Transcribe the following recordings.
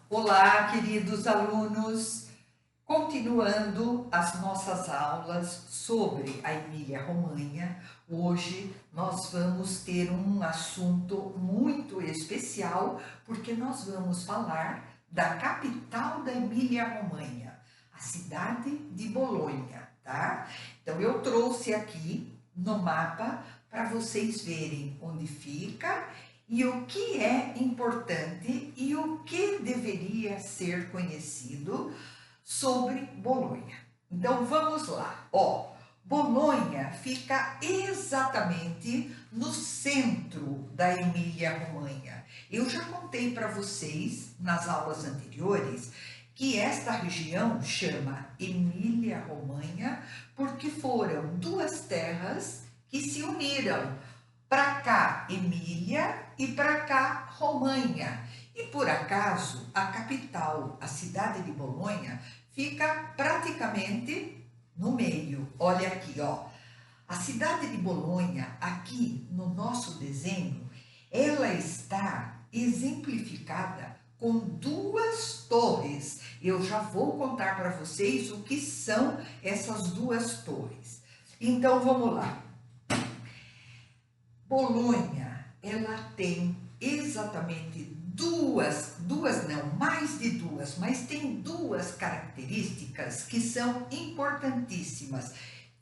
Olá, queridos alunos! Continuando as nossas aulas sobre a Emília-Romanha, hoje nós vamos ter um assunto muito especial, porque nós vamos falar da capital da Emília-Romanha, a cidade de Bolonha, tá? Então eu trouxe aqui no mapa para vocês verem onde fica e o que é importante e o que deveria ser conhecido sobre Bolonha. Então vamos lá, ó. Bolonha fica exatamente no centro da Emília-Romanha. Eu já contei para vocês nas aulas anteriores que esta região chama Emília-Romanha porque foram duas terras que se uniram. Para cá, Emília, e para cá, Romanha. E por acaso, a capital, a cidade de Bolonha, fica praticamente no meio. Olha aqui, ó. A cidade de Bolonha, aqui no nosso desenho, ela está exemplificada com duas torres. Eu já vou contar para vocês o que são essas duas torres. Então, vamos lá. Bolonha, ela tem exatamente mais de duas, mas tem duas características que são importantíssimas,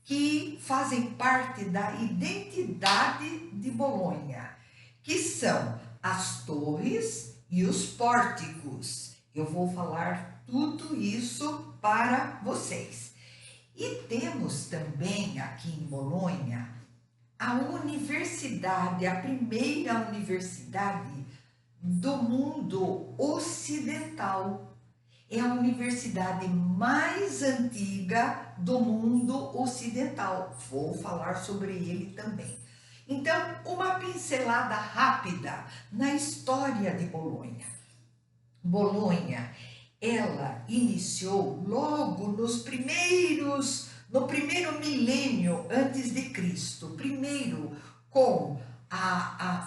que fazem parte da identidade de Bolonha, que são as torres e os pórticos. Eu vou falar tudo isso para vocês. E temos também aqui em Bolonha a universidade, a primeira universidade do mundo ocidental. É a universidade mais antiga do mundo ocidental. Vou falar sobre ele também. Então, uma pincelada rápida na história de Bolonha. Bolonha, ela iniciou logo no primeiro milênio antes de Cristo, primeiro com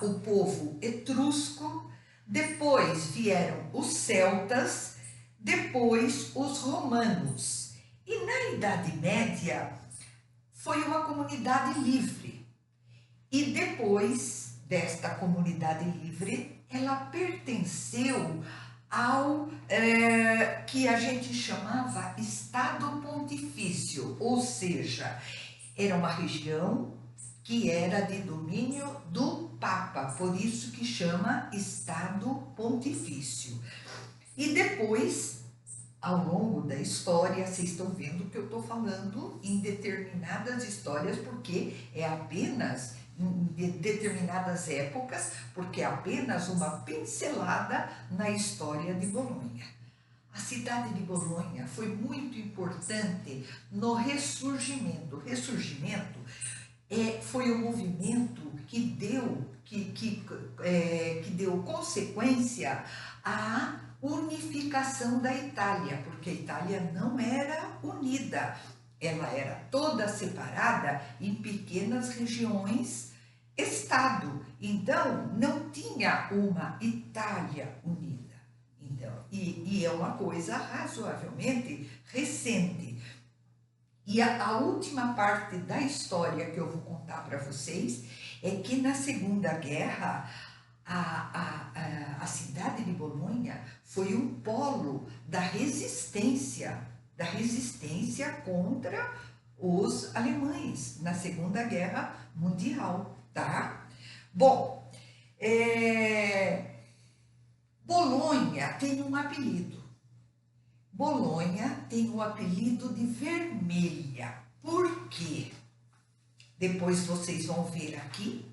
o povo etrusco, depois vieram os celtas, depois os romanos. E na Idade Média foi uma comunidade livre. E depois desta comunidade livre, ela pertenceu ao que a gente chamava Estado Pontifício, ou seja, era uma região que era de domínio do Papa, por isso que chama Estado Pontifício. E depois, ao longo da história, vocês estão vendo que eu estou falando em determinadas histórias, porque é apenas em determinadas épocas, porque é apenas uma pincelada na história de Bolonha. A cidade de Bolonha foi muito importante no Ressurgimento. O Ressurgimento foi um movimento que deu consequência à unificação da Itália, porque a Itália não era unida, ela era toda separada em pequenas regiões, estado. Então, não tinha uma Itália unida. Então, e é uma coisa razoavelmente recente. E a última parte da história que eu vou contar para vocês é que na Segunda Guerra, a cidade de Bolonha foi um polo da resistência contra os alemães na Segunda Guerra Mundial, tá? Bom, Bolonha tem um apelido. Bolonha tem o apelido de vermelha. Por quê? Depois vocês vão ver aqui.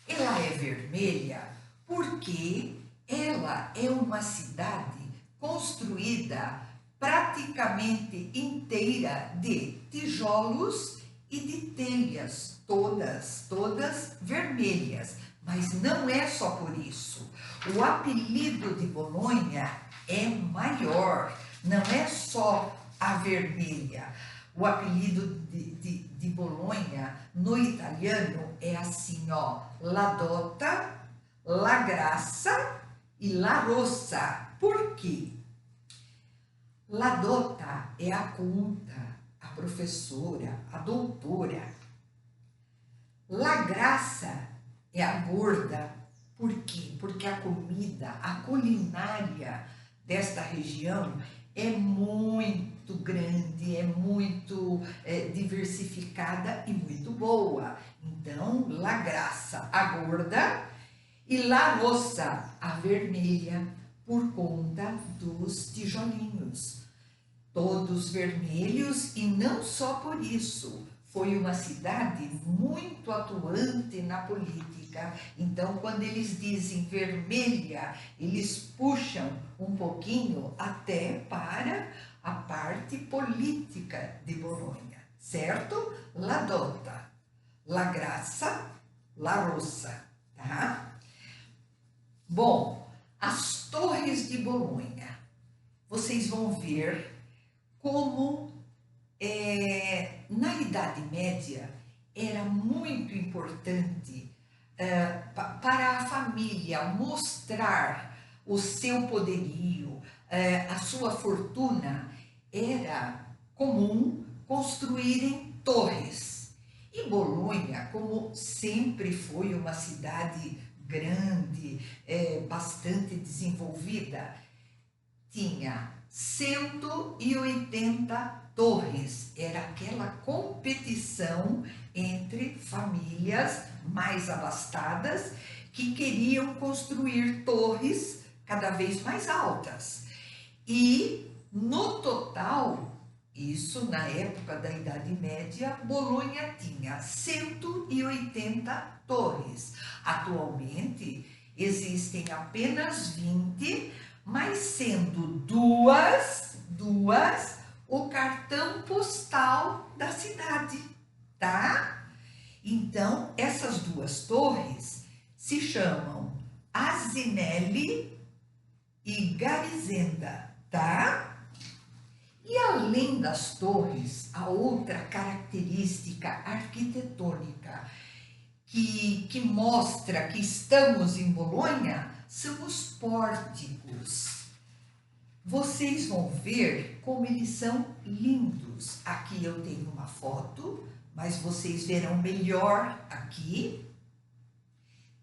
Ela é vermelha porque ela é uma cidade construída praticamente inteira de tijolos e de telhas, todas vermelhas. Mas não é só por isso. O apelido de Bolonha é maior, não é só a vermelha. O apelido de Bolonha no italiano é assim, ó, La Dotta, La Graça e La Rossa. Por quê? La Dota é a culta, a professora, a doutora. La Graça é a gorda. Por quê? Porque a comida, a culinária desta região é muito grande, é muito diversificada e muito boa. Então, La Graça, a gorda, e La Rossa, a vermelha, por conta dos tijolinhos. Todos vermelhos, e não só por isso. Foi uma cidade muito atuante na política. Então, quando eles dizem vermelha, eles puxam um pouquinho até para a parte política de Bolonha, certo? La Dota, La Graça, La Rossa, tá? Bom, as torres de Bolonha, vocês vão ver como na Idade Média era muito importante para a família mostrar o seu poderio, a sua fortuna. Era comum construírem torres. E Bolonha, como sempre foi uma cidade grande, bastante desenvolvida, tinha 180 torres. Era aquela competição entre famílias mais abastadas que queriam construir torres cada vez mais altas. E no total, isso na época da Idade Média, Bolonha tinha 180 torres. Atualmente existem apenas 20, mas sendo duas o cartão postal da cidade, tá? Então, essas duas torres se chamam Asinelli e Garizenda, tá? E além das torres, a outra característica arquitetônica que mostra que estamos em Bolonha são os pórticos. Vocês vão ver como eles são lindos. Aqui eu tenho uma foto, mas vocês verão melhor aqui.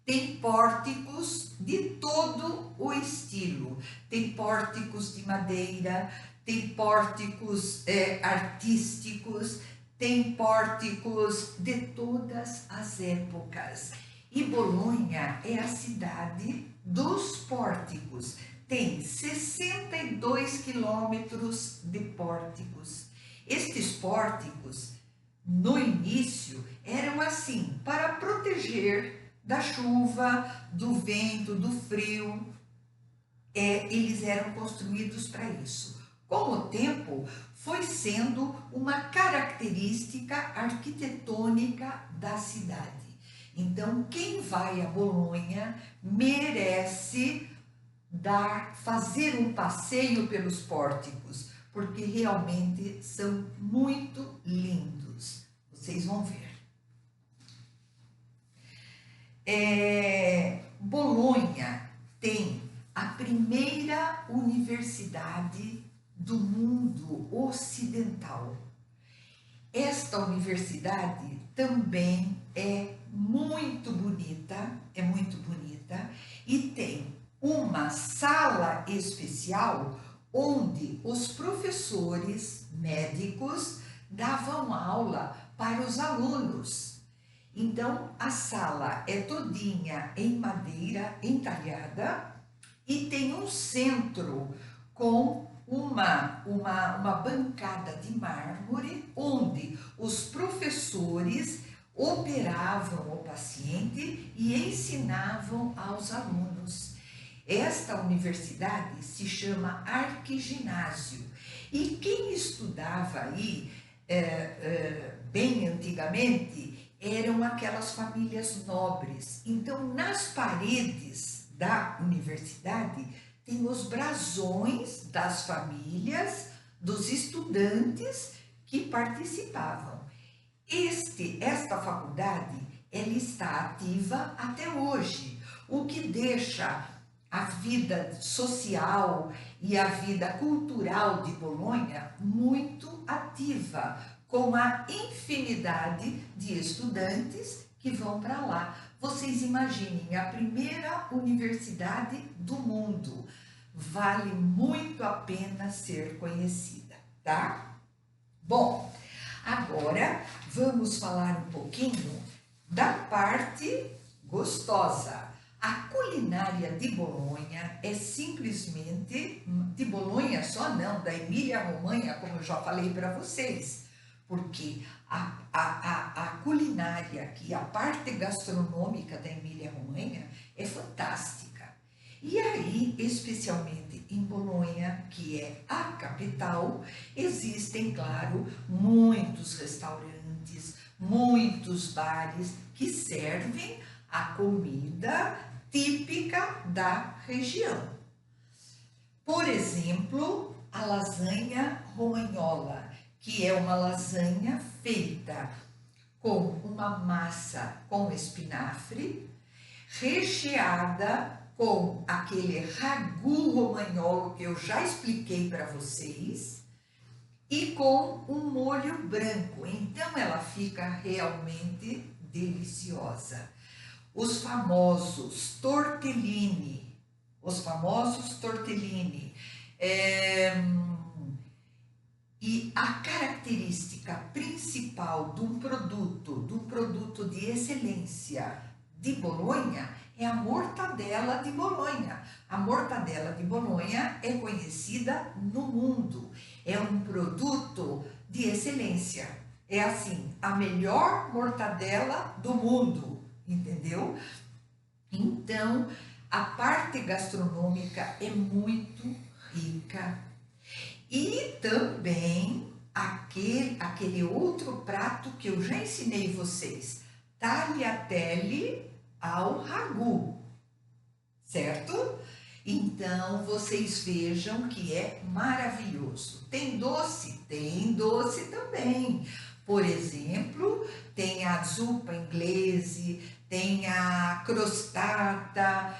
Tem pórticos de todo o estilo. Tem pórticos de madeira, tem pórticos artísticos, tem pórticos de todas as épocas. E Bolonha é a cidade dos pórticos. Tem 62 quilômetros de pórticos. Estes pórticos, no início, eram assim, para proteger da chuva, do vento, do frio. Eles eram construídos para isso. Com o tempo, foi sendo uma característica arquitetônica da cidade. Então, quem vai a Bolonha merece fazer um passeio pelos pórticos, porque realmente são muito lindos. Vocês vão ver. Bolonha tem a primeira universidade do mundo ocidental. Esta universidade também é muito bonita e tem uma sala especial onde os professores médicos davam aula para os alunos. Então, a sala é todinha em madeira entalhada e tem um centro com uma bancada de mármore onde os professores operavam o paciente e ensinavam aos alunos. Esta universidade se chama Arquiginásio e quem estudava aí bem antigamente eram aquelas famílias nobres. Então, nas paredes da universidade tem os brasões das famílias, dos estudantes que participavam. Esta faculdade, ela está ativa até hoje, o que deixa a vida social e a vida cultural de Bolonha muito ativa, com a infinidade de estudantes que vão para lá. Vocês imaginem, a primeira universidade do mundo. Vale muito a pena ser conhecida, tá? Bom, agora vamos falar um pouquinho da parte gostosa. A culinária de Bolonha é simplesmente, de Bolonha só não, da Emília-Romanha, como eu já falei para vocês, porque a culinária aqui, a parte gastronômica da Emília-Romanha é fantástica. E aí, especialmente em Bolonha, que é a capital, existem, claro, muitos restaurantes, muitos bares que servem a comida típica da região. Por exemplo, a lasanha romagnola, que é uma lasanha feita com uma massa com espinafre, recheada com aquele ragu romagnolo que eu já expliquei para vocês e com um molho branco. Então ela fica realmente deliciosa. Os famosos tortellini, e a característica principal de um produto de excelência de Bolonha é a mortadela de Bolonha. A mortadela de Bolonha é conhecida no mundo. É um produto de excelência. É assim, a melhor mortadela do mundo, entendeu? Então, a parte gastronômica é muito rica. E também aquele outro prato que eu já ensinei vocês, tagliatelle ao ragu, certo? Então, vocês vejam que é maravilhoso. Tem doce? Tem doce também. Por exemplo, tem a zuppa inglese, tem a crostata.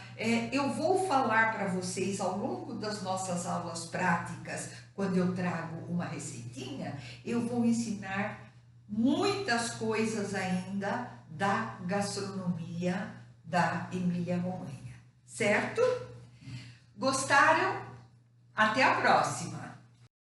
Eu vou falar para vocês ao longo das nossas aulas práticas, quando eu trago uma receitinha, eu vou ensinar muitas coisas ainda da gastronomia da Emília-Romanha, certo? Gostaram? Até a próxima!